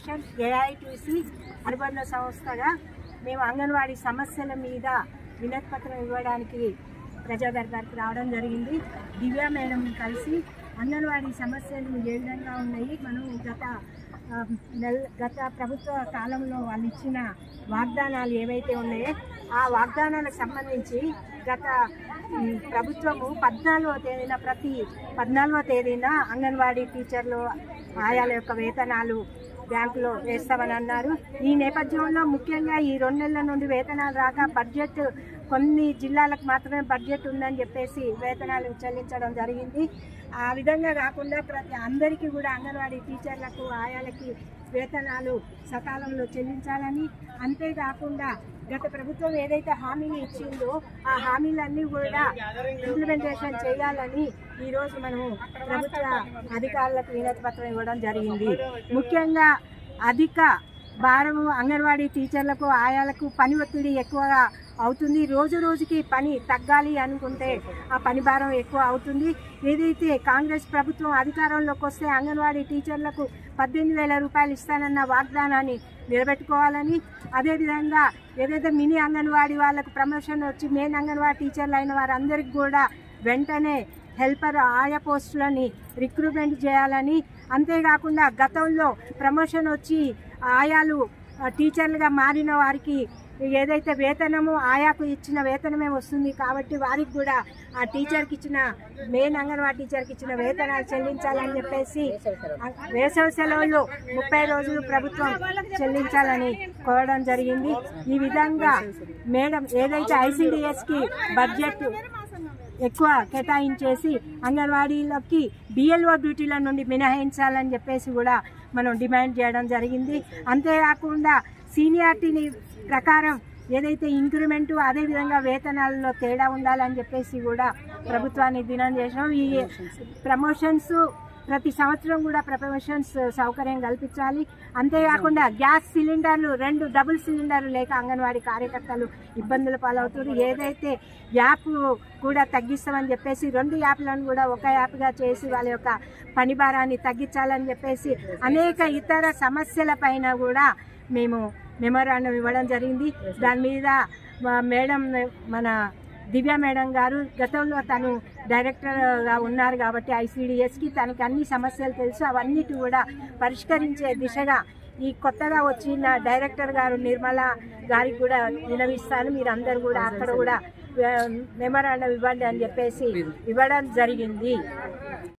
Association AITC అనుబంధ సంస్థగా మేము అంగన్వాడీ సమస్యల మీద వినతి పత్రం ఇవ్వడానికి ప్రజా దర్బార్కి రావడం జరిగింది. దివ్య మేడం కలిసి అంగన్వాడీ సమస్యలు ఏ విధంగా ఉన్నాయి, మనం గత ప్రభుత్వ కాలంలో వాళ్ళు ఇచ్చిన వాగ్దానాలు ఏవైతే ఉన్నాయో ఆ వాగ్దానాలకు సంబంధించి గత ప్రభుత్వము 14వ తేదీన ప్రతి 14వ తేదీన అంగన్వాడీ టీచర్లు ఆయాల యొక్క వేతనాలు బ్యాంకులో వేస్తామని అన్నారు. ఈ నేపథ్యంలో ముఖ్యంగా ఈ 2 నెలల నుండి వేతనాలు రాక బడ్జెట్ కొన్ని జిల్లాలకు మాత్రమే బడ్జెట్ ఉందని చెప్పేసి వేతనాలు చెల్లించడం జరిగింది. ఆ విధంగా కాకుండా అందరికీ కూడా అంగన్వాడీ టీచర్లకు ఆయాలకి వేతనాలు సకాలంలో చెల్లించాలని, అంతేకాకుండా గత ప్రభుత్వం ఏదైతే హామీలు ఇచ్చిందో ఆ హామీలన్నీ కూడా ఇంప్లిమెంటేషన్ చేయాలని ఈరోజు మనము ప్రభుత్వ అధికారులకు వినతి పత్రం ఇవ్వడం జరిగింది. ముఖ్యంగా అధిక భారము అంగన్వాడీ టీచర్లకు ఆయాలకు పని ఒత్తిడి ఎక్కువగా అవుతుంది. రోజు రోజుకి పని తగ్గాలి అనుకుంటే ఆ పని భారం ఎక్కువ అవుతుంది. ఏదైతే కాంగ్రెస్ ప్రభుత్వం అధికారంలోకి వస్తే అంగన్వాడీ టీచర్లకు 18,000 రూపాయలు ఇస్తానన్న వాగ్దానాన్ని నిలబెట్టుకోవాలని, అదేవిధంగా ఏదైతే మినీ అంగన్వాడీ వాళ్ళకు ప్రమోషన్ వచ్చి మెయిన్ అంగన్వాడీ టీచర్లు అయిన వారందరికీ కూడా వెంటనే హెల్పర్ ఆయా పోస్టులని రిక్రూట్మెంట్ చేయాలని, అంతేకాకుండా గతంలో ప్రమోషన్ వచ్చి ఆయాలు టీచర్లుగా మారిన వారికి ఏదైతే వేతనము ఆయాకు ఇచ్చిన వేతనమే వస్తుంది కాబట్టి వారికి కూడా ఆ టీచర్కి ఇచ్చిన మెయిన్ అంగన్వాడీ టీచర్కి ఇచ్చిన వేతనాలు చెల్లించాలని చెప్పేసి వేసవి సెలవులు 30 రోజులు ప్రభుత్వం చెల్లించాలని కోరడం జరిగింది. ఈ విధంగా మేడం ఏదైతే ఐసిడిఎస్కి బడ్జెట్ ఎక్కువ కేటాయించేసి అంగన్వాడీలకి బిఎల్ఓ డ్యూటీల నుండి మినహాయించాలని చెప్పేసి కూడా మనం డిమాండ్ చేయడం జరిగింది. అంతేకాకుండా సీనియారిటీని ప్రకారం ఏదైతే ఇంక్రిమెంటు అదేవిధంగా వేతనాలలో తేడా ఉండాలని చెప్పేసి కూడా ప్రభుత్వాన్ని డిమాండ్ చేసినాం. ఈ ప్రమోషన్స్ ప్రతి సంవత్సరం కూడా ప్రమోషన్స్ సౌకర్యం కల్పించాలి. అంతేకాకుండా గ్యాస్ సిలిండర్లు 2 డబుల్ సిలిండర్లు లేక అంగన్వాడీ కార్యకర్తలు ఇబ్బందుల పాలవుతారు. ఏదైతే యాప్ కూడా తగ్గిస్తామని చెప్పేసి 2 యాప్లను కూడా ఒక యాప్గా చేసి వాళ్ళ యొక్క పని భారాన్ని తగ్గించాలని చెప్పేసి అనేక ఇతర సమస్యల పైన కూడా మేము మెమోరాండం ఇవ్వడం జరిగింది. దాని మీద మేడం మన దివ్య మేడం గారు గతంలో తను డైరెక్టర్గా ఉన్నారు కాబట్టి ఐసిడిఎస్కి తనకి అన్ని సమస్యలు తెలుసు. అవన్నిటి కూడా పరిష్కరించే దిశగా ఈ కొత్తగా వచ్చిన డైరెక్టర్ గారు నిర్మల గారికి కూడా వినవిస్తాను. మీరు అందరు కూడా అక్కడ కూడా మెమోరాండం ఇవ్వండి అని చెప్పేసి ఇవ్వడం జరిగింది.